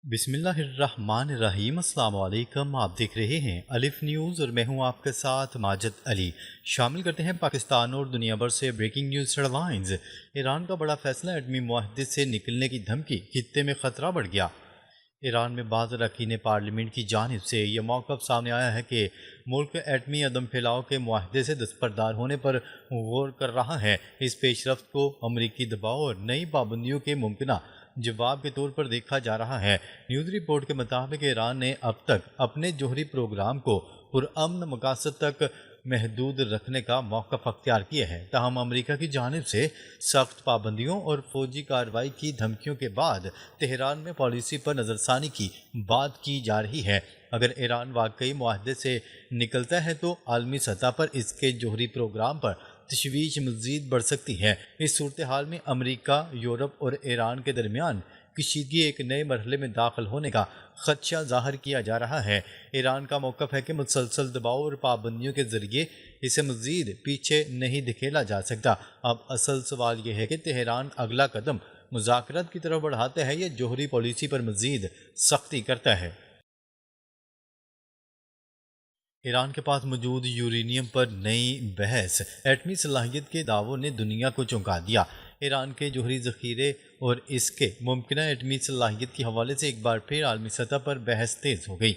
بسم اللہ الرحمن الرحیم۔ السلام علیکم، آپ دیکھ رہے ہیں الف نیوز اور میں ہوں آپ کے ساتھ ماجد علی۔ شامل کرتے ہیں پاکستان اور دنیا بھر سے breaking news head lines. Iran کا بڑا فیصلہ، ایٹمی معاہدے سے نکلنے کی دھمکی، خطے میں خطرہ بڑھ گیا۔ ایران میں بعض اراکین پارلیمنٹ کی جانب سے یہ موقف سامنے آیا ہے کہ ملک ایٹمی عدم پھیلاؤ کے معاہدے سے دستبردار ہونے پر غور کر رہا ہے۔ اس پیش رفت کو امریکی دباؤ اور نئی پابندیوں کے ممکنہ جواب کے طور پر دیکھا جا رہا ہے۔ نیوز رپورٹ کے مطابق ایران نے اب تک اپنے جوہری پروگرام کو پرامن مقاصد تک محدود رکھنے کا موقف اختیار کیا ہے، تاہم امریکہ کی جانب سے سخت پابندیوں اور فوجی کارروائی کی دھمکیوں کے بعد تہران میں پالیسی پر نظر ثانی کی بات کی جا رہی ہے۔ اگر ایران واقعی معاہدے سے نکلتا ہے تو عالمی سطح پر اس کے جوہری پروگرام پر تشویش مزید بڑھ سکتی ہے۔ اس صورتحال میں امریکہ، یورپ اور ایران کے درمیان کشیدگی ایک نئے مرحلے میں داخل ہونے کا خدشہ ظاہر کیا جا رہا ہے۔ ایران کا موقف ہے کہ مسلسل دباؤ اور پابندیوں کے ذریعے اسے مزید پیچھے نہیں دھکیلا جا سکتا۔ اب اصل سوال یہ ہے کہ تہران اگلا قدم مذاکرات کی طرف بڑھاتا ہے یا جوہری پالیسی پر مزید سختی کرتا ہے۔ ایران کے پاس موجود یورینیم پر نئی بحث، ایٹمی صلاحیت کے دعووں نے دنیا کو چونکا دیا۔ ایران کے جوہری ذخیرے اور اس کے ممکنہ ایٹمی صلاحیت کے حوالے سے ایک بار پھر عالمی سطح پر بحث تیز ہو گئی۔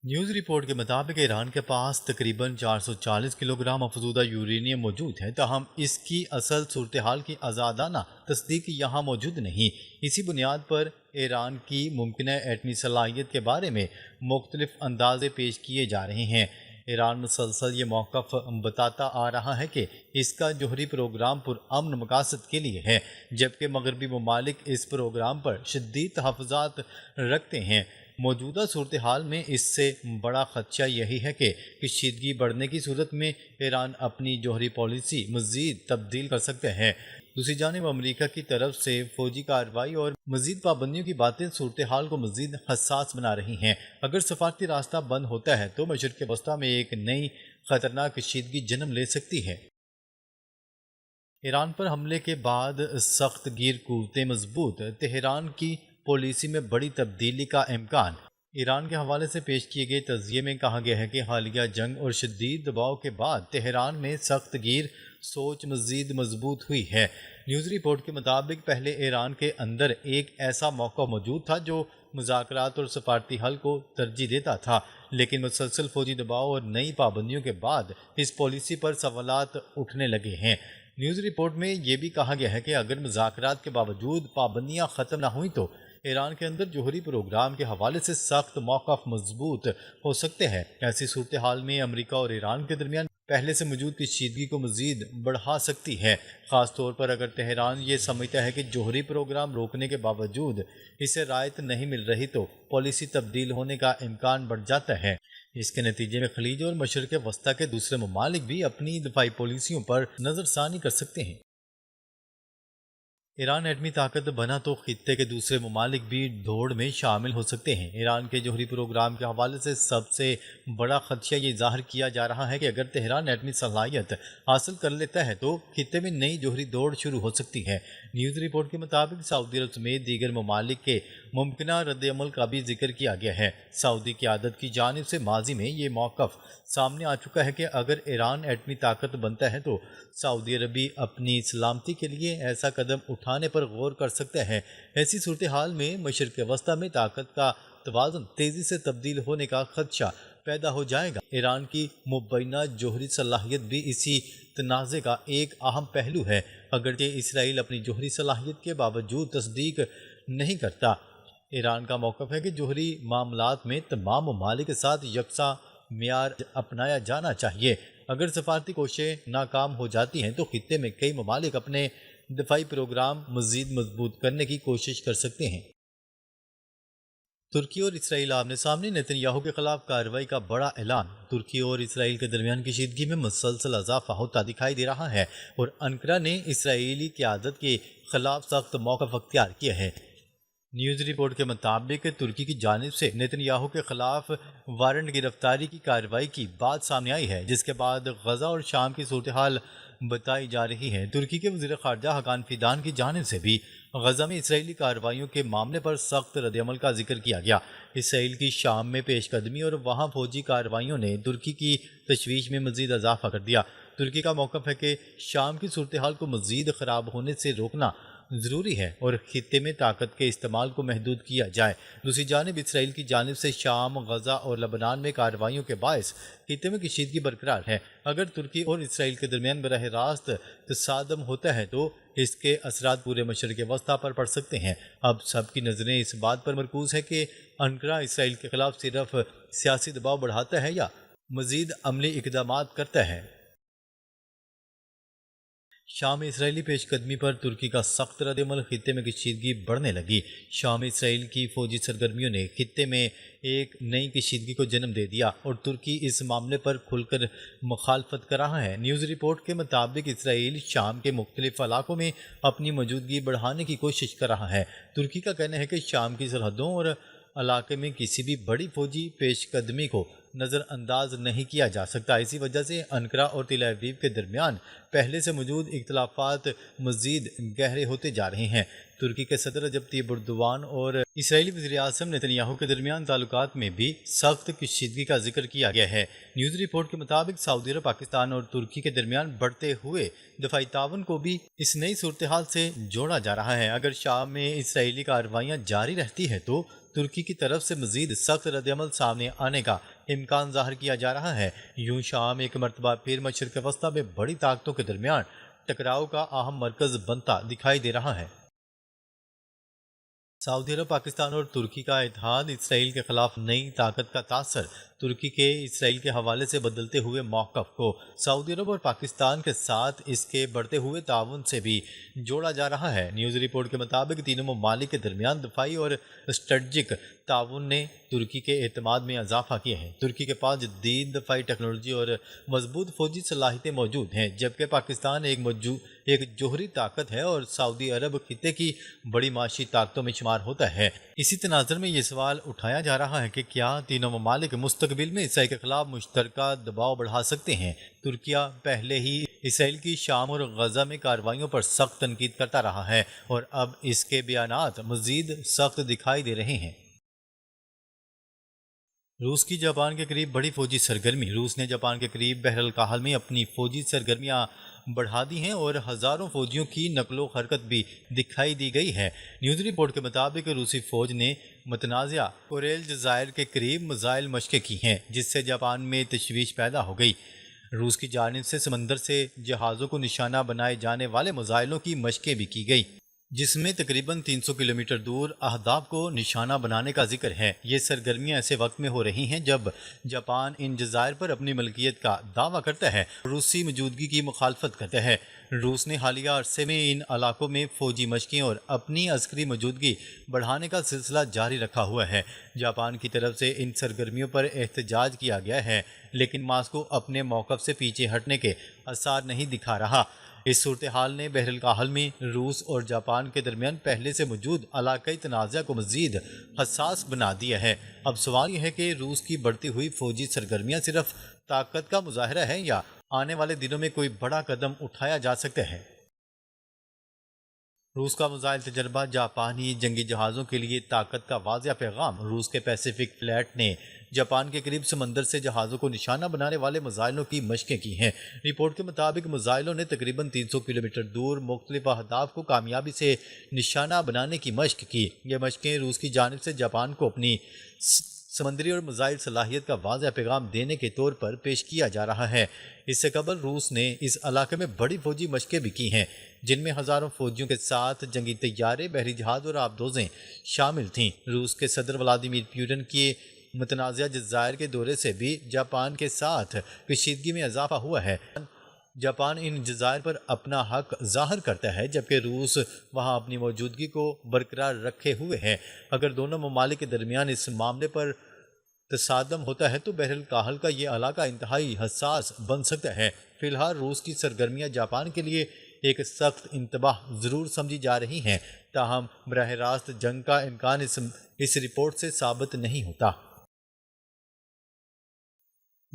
نیوز رپورٹ کے مطابق ایران کے پاس تقریباً 440 کلو گرام افزودہ یورینیم موجود ہے، تاہم اس کی اصل صورتحال کی آزادانہ تصدیق یہاں موجود نہیں۔ اسی بنیاد پر ایران کی ممکنہ ایٹمی صلاحیت کے بارے میں مختلف اندازے پیش کیے جا رہے ہیں۔ ایران مسلسل یہ موقف بتاتا آ رہا ہے کہ اس کا جوہری پروگرام پرامن مقاصد کے لیے ہے، جبکہ مغربی ممالک اس پروگرام پر شدید تحفظات رکھتے ہیں۔ موجودہ صورتحال میں اس سے بڑا خدشہ یہی ہے کہ کشیدگی بڑھنے کی صورت میں ایران اپنی جوہری پالیسی مزید تبدیل کر سکتا ہے۔ دوسری جانب امریکہ کی طرف سے فوجی کارروائی اور مزید پابندیوں کی باتیں صورتحال کو مزید حساس بنا رہی ہیں۔ اگر سفارتی راستہ بند ہوتا ہے تو مشرق وسطیٰ میں ایک نئی خطرناک کشیدگی جنم لے سکتی ہے۔ ایران پر حملے کے بعد سخت گیر قوتیں مضبوط، تہران کی پالیسی میں بڑی تبدیلی کا امکان۔ ایران کے حوالے سے پیش کیے گئے تجزیے میں کہا گیا ہے کہ حالیہ جنگ اور شدید دباؤ کے بعد تہران میں سخت گیر سوچ مزید مضبوط ہوئی ہے۔ نیوز رپورٹ کے مطابق پہلے ایران کے اندر ایک ایسا موقع موجود تھا جو مذاکرات اور سفارتی حل کو ترجیح دیتا تھا، لیکن مسلسل فوجی دباؤ اور نئی پابندیوں کے بعد اس پالیسی پر سوالات اٹھنے لگے ہیں۔ نیوز رپورٹ میں یہ بھی کہا گیا ہے کہ اگر مذاکرات کے باوجود پابندیاں ختم نہ ہوئیں تو ایران کے اندر جوہری پروگرام کے حوالے سے سخت موقف مضبوط ہو سکتے ہیں۔ ایسی صورتحال میں امریکہ اور ایران کے درمیان پہلے سے موجود کشیدگی کو مزید بڑھا سکتی ہے، خاص طور پر اگر تہران یہ سمجھتا ہے کہ جوہری پروگرام روکنے کے باوجود اسے رعایت نہیں مل رہی تو پالیسی تبدیل ہونے کا امکان بڑھ جاتا ہے۔ اس کے نتیجے میں خلیج اور مشرق وسطیٰ کے دوسرے ممالک بھی اپنی دفاعی پالیسیوں پر نظر ثانی کر سکتے ہیں۔ ایران ایٹمی طاقت بنا تو خطے کے دوسرے ممالک بھی دوڑ میں شامل ہو سکتے ہیں۔ ایران کے جوہری پروگرام کے حوالے سے سب سے بڑا خدشہ یہ ظاہر کیا جا رہا ہے کہ اگر تہران ایٹمی صلاحیت حاصل کر لیتا ہے تو خطے میں نئی جوہری دوڑ شروع ہو سکتی ہے۔ نیوز رپورٹ کے مطابق سعودی عرب سمیت دیگر ممالک کے ممکنہ رد عمل کا بھی ذکر کیا گیا ہے۔ سعودی قیادت کی جانب سے ماضی میں یہ موقف سامنے آ چکا ہے کہ اگر ایران ایٹمی طاقت بنتا ہے تو سعودی عربی اپنی سلامتی کے لیے ایسا قدم اٹھانے پر غور کر سکتا ہے۔ ایسی صورتحال میں مشرق وسطیٰ میں طاقت کا توازن تیزی سے تبدیل ہونے کا خدشہ پیدا ہو جائے گا۔ ایران کی مبینہ جوہری صلاحیت بھی اسی تنازع کا ایک اہم پہلو ہے، اگرچہ اسرائیل اپنی جوہری صلاحیت کے باوجود تصدیق نہیں کرتا۔ ایران کا موقف ہے کہ جوہری معاملات میں تمام ممالک کے ساتھ یکساں معیار اپنایا جانا چاہیے۔ اگر سفارتی کوششیں ناکام ہو جاتی ہیں تو خطے میں کئی ممالک اپنے دفاعی پروگرام مزید مضبوط کرنے کی کوشش کر سکتے ہیں۔ ترکی اور اسرائیل آمنے سامنے، نیتن یاہو کے خلاف کارروائی کا بڑا اعلان۔ ترکی اور اسرائیل کے درمیان کشیدگی میں مسلسل اضافہ ہوتا دکھائی دے رہا ہے اور انقرہ نے اسرائیلی قیادت کے خلاف سخت موقف اختیار کیا ہے۔ نیوز رپورٹ کے مطابق ترکی کی جانب سے نیتن یاہو کے خلاف وارنٹ گرفتاری کی کارروائی کی بات سامنے آئی ہے، جس کے بعد غزہ اور شام کی صورتحال بتائی جا رہی ہے۔ ترکی کے وزیر خارجہ حقان فیدان کی جانب سے بھی غزہ میں اسرائیلی کارروائیوں کے معاملے پر سخت رد عمل کا ذکر کیا گیا۔ اسرائیل کی شام میں پیش قدمی اور وہاں فوجی کارروائیوں نے ترکی کی تشویش میں مزید اضافہ کر دیا۔ ترکی کا موقف ہے کہ شام کی صورتحال کو مزید خراب ہونے سے روکنا ضروری ہے اور خطے میں طاقت کے استعمال کو محدود کیا جائے۔ دوسری جانب اسرائیل کی جانب سے شام، غزہ اور لبنان میں کارروائیوں کے باعث خطے میں کشیدگی برقرار ہے۔ اگر ترکی اور اسرائیل کے درمیان براہ راست تصادم ہوتا ہے تو اس کے اثرات پورے مشرق وسطیٰ پر پڑ سکتے ہیں۔ اب سب کی نظریں اس بات پر مرکوز ہے کہ انقرہ اسرائیل کے خلاف صرف سیاسی دباؤ بڑھاتا ہے یا مزید عملی اقدامات کرتا ہے۔ شام میں اسرائیلی پیش قدمی پر ترکی کا سخت رد عمل، خطے میں کشیدگی بڑھنے لگی۔ شام میں اسرائیل کی فوجی سرگرمیوں نے خطے میں ایک نئی کشیدگی کو جنم دے دیا اور ترکی اس معاملے پر کھل کر مخالفت کر رہا ہے۔ نیوز رپورٹ کے مطابق اسرائیل شام کے مختلف علاقوں میں اپنی موجودگی بڑھانے کی کوشش کر رہا ہے۔ ترکی کا کہنا ہے کہ شام کی سرحدوں اور علاقے میں کسی بھی بڑی فوجی پیش قدمی کو نظر انداز نہیں کیا جا سکتا۔ اسی وجہ سے انقرہ اور تل ابیب کے درمیان پہلے سے موجود اختلافات مزید گہرے ہوتے جا رہے ہیں۔ ترکی کے صدر رجب طیب اردوان اور اسرائیلی وزیر اعظم نتنیاہو کے درمیان تعلقات میں بھی سخت کشیدگی کا ذکر کیا گیا ہے۔ نیوز رپورٹ کے مطابق سعودی عرب، پاکستان اور ترکی کے درمیان بڑھتے ہوئے دفاعی تعاون کو بھی اس نئی صورتحال سے جوڑا جا رہا ہے۔ اگر شام میں اسرائیلی کارروائیاں جاری رہتی ہیں تو ترکی کی طرف سے مزید سخت رد عمل سامنے آنے کا امکان ظاہر کیا جا رہا ہے۔ یوں شام ایک مرتبہ پھر مشرق وسطیٰ میں بڑی طاقتوں کے درمیان ٹکراؤ کا اہم مرکز بنتا دکھائی دے رہا ہے۔ سعودی عرب، پاکستان اور ترکی کا اتحاد، اسرائیل کے خلاف نئی طاقت کا تاثر۔ ترکی کے اسرائیل کے حوالے سے بدلتے ہوئے موقف کو سعودی عرب اور پاکستان کے ساتھ اس کے بڑھتے ہوئے تعاون سے بھی جوڑا جا رہا ہے۔ نیوز رپورٹ کے مطابق تینوں ممالک کے درمیان دفاعی اور اسٹریٹجک تعاون نے ترکی کے اعتماد میں اضافہ کیا ہے۔ ترکی کے پاس جدید دفاعی ٹیکنالوجی اور مضبوط فوجی صلاحیتیں موجود ہیں، جبکہ پاکستان ایک جوہری طاقت ہے اور سعودی عرب خطے کی بڑی معاشی طاقتوں میں شمار ہوتا ہے۔ اسی تناظر میں یہ سوال اٹھایا جا رہا ہے کہ کیا تینوں ممالک مستقبل میں اسرائیل کے خلاف مشترکہ دباؤ بڑھا سکتے ہیں؟ ترکیہ پہلے ہی اسرائیل کی شام اور غزہ میں کارروائیوں پر سخت تنقید کرتا رہا ہے اور اب اس کے بیانات مزید سخت دکھائی دے رہے ہیں۔ روس کی جاپان کے قریب بڑی فوجی سرگرمی۔ روس نے جاپان کے قریب بحر الکاہل میں اپنی فوجی سرگرمیاں بڑھا دی ہیں اور ہزاروں فوجیوں کی نقل و حرکت بھی دکھائی دی گئی ہے۔ نیوز رپورٹ کے مطابق روسی فوج نے متنازع کوریل جزائر کے قریب میزائل مشقیں کی ہیں، جس سے جاپان میں تشویش پیدا ہو گئی۔ روس کی جانب سے سمندر سے جہازوں کو نشانہ بنائے جانے والے میزائلوں کی مشقیں بھی کی گئی، جس میں تقریباً 300 کلومیٹر دور اہداف کو نشانہ بنانے کا ذکر ہے۔ یہ سرگرمیاں ایسے وقت میں ہو رہی ہیں جب جاپان ان جزائر پر اپنی ملکیت کا دعویٰ کرتا ہے اور روسی موجودگی کی مخالفت کرتا ہے۔ روس نے حالیہ عرصے میں ان علاقوں میں فوجی مشقیں اور اپنی عسکری موجودگی بڑھانے کا سلسلہ جاری رکھا ہوا ہے۔ جاپان کی طرف سے ان سرگرمیوں پر احتجاج کیا گیا ہے، لیکن ماسکو اپنے موقف سے پیچھے ہٹنے کے آثار نہیں دکھا رہا۔ اس صورتحال نے بحر الکاہل میں روس اور جاپان کے درمیان پہلے سے موجود علاقائی تنازع کو مزید حساس بنا دیا ہے۔ اب سوال یہ ہے کہ روس کی بڑھتی ہوئی فوجی سرگرمیاں صرف طاقت کا مظاہرہ ہے یا آنے والے دنوں میں کوئی بڑا قدم اٹھایا جا سکتا ہے۔ روس کا میزائل تجربہ، جاپانی جنگی جہازوں کے لیے طاقت کا واضح پیغام۔ روس کے پیسیفک فلیٹ نے جاپان کے قریب سمندر سے جہازوں کو نشانہ بنانے والے میزائلوں کی مشقیں کی ہیں۔ رپورٹ کے مطابق میزائلوں نے تقریباً 300 کلومیٹر دور مختلف اہداف کو کامیابی سے نشانہ بنانے کی مشق کی۔ یہ مشقیں روس کی جانب سے جاپان کو اپنی سمندری اور میزائل صلاحیت کا واضح پیغام دینے کے طور پر پیش کیا جا رہا ہے۔ اس سے قبل روس نے اس علاقے میں بڑی فوجی مشقیں بھی کی ہیں، جن میں ہزاروں فوجیوں کے ساتھ جنگی طیارے، بحری جہاز اور آبدوزیں شامل تھیں۔ روس کے صدر ولادیمیر پوٹن کے متنازع جزائر کے دورے سے بھی جاپان کے ساتھ کشیدگی میں اضافہ ہوا ہے۔ جاپان ان جزائر پر اپنا حق ظاہر کرتا ہے، جبکہ روس وہاں اپنی موجودگی کو برقرار رکھے ہوئے ہے۔ اگر دونوں ممالک کے درمیان اس معاملے پر تصادم ہوتا ہے تو بحر الکاہل کا یہ علاقہ انتہائی حساس بن سکتا ہے۔ فی الحال روس کی سرگرمیاں جاپان کے لیے ایک سخت انتباہ ضرور سمجھی جا رہی ہیں، تاہم براہ راست جنگ کا امکان اس رپورٹ سے ثابت نہیں ہوتا۔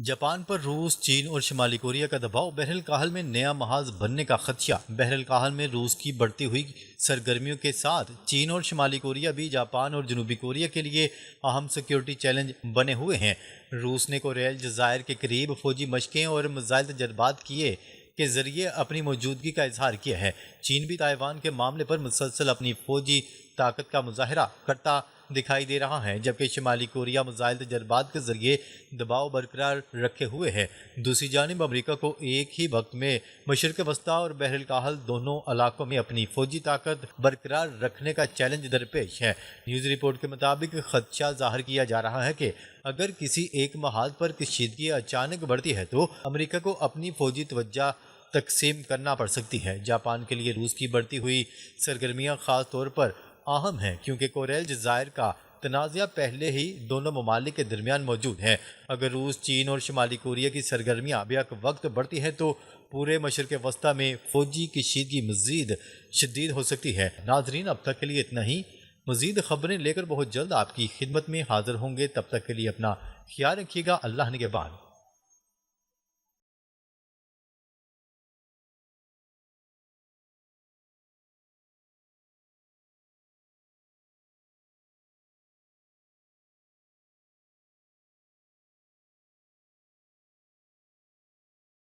جاپان پر روس، چین اور شمالی کوریا کا دباؤ، بحر الکاہل میں نیا محاذ بننے کا خدشہ۔ بحر الکاہل میں روس کی بڑھتی ہوئی سرگرمیوں کے ساتھ چین اور شمالی کوریا بھی جاپان اور جنوبی کوریا کے لیے اہم سیکیورٹی چیلنج بنے ہوئے ہیں۔ روس نے کوریائی جزائر کے قریب فوجی مشقیں اور میزائل تجربات کیے کے ذریعے اپنی موجودگی کا اظہار کیا ہے۔ چین بھی تائیوان کے معاملے پر مسلسل اپنی فوجی طاقت کا مظاہرہ کرتا دکھائی دے رہا ہے، جبکہ شمالی کوریا میزائل تجربات کے ذریعے دباؤ برقرار رکھے ہوئے ہے۔ دوسری جانب امریکہ کو ایک ہی وقت میں مشرق وسطیٰ اور بحر الکاہل دونوں علاقوں میں اپنی فوجی طاقت برقرار رکھنے کا چیلنج درپیش ہے۔ نیوز رپورٹ کے مطابق خدشہ ظاہر کیا جا رہا ہے کہ اگر کسی ایک محاذ پر کشیدگی اچانک بڑھتی ہے تو امریکہ کو اپنی فوجی توجہ تقسیم کرنا پڑ سکتی ہے۔ جاپان کے لیے روس کی بڑھتی ہوئی سرگرمیاں خاص طور پر اہم ہیں کیونکہ کوریائی جزائر کا تنازع پہلے ہی دونوں ممالک کے درمیان موجود ہے۔ اگر روس، چین اور شمالی کوریا کی سرگرمیاں بیک وقت بڑھتی ہیں تو پورے مشرق وسطیٰ میں فوجی کشیدگی مزید شدید ہو سکتی ہے۔ ناظرین، اب تک کے لیے اتنا ہی۔ مزید خبریں لے کر بہت جلد آپ کی خدمت میں حاضر ہوں گے۔ تب تک کے لیے اپنا خیال رکھیے گا۔ اللہ نگہبان۔